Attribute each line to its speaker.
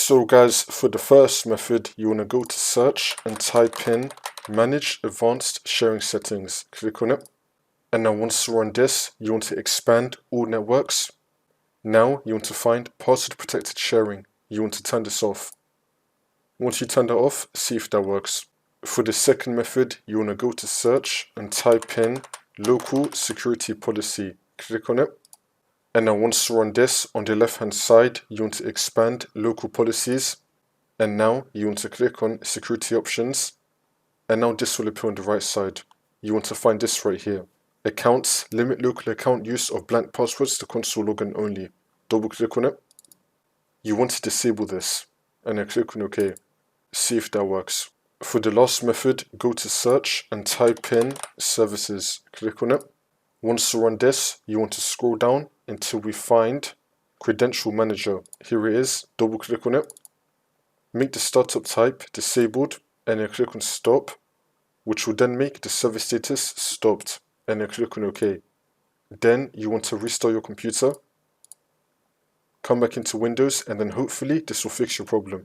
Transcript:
Speaker 1: So guys, for the first method, you want to go to search and type in manage advanced sharing settings. Click on it. And now once you're on this, you want to expand all networks. Now you want to find password protected sharing. You want to turn this off. Once you turn that off, see if that works. For the second method, you want to go to search and type in local security policy. Click on it. And now once you're on this, on the left hand side, you want to expand local policies. And now you want to click on security options. And now this will appear on the right side. You want to find this right here. Accounts, limit local account use of blank passwords to console login only. Double click on it. You want to disable this. And then click on OK. See if that works. For the last method, go to search and type in services. Click on it. Once you're on this, you want to scroll down until we find credential manager. Here it is. Double click on it. Make the startup type disabled and then click on stop, which will then make the service status stopped, and then click on OK. Then you want to restart your computer, come back into Windows, and then hopefully this will fix your problem.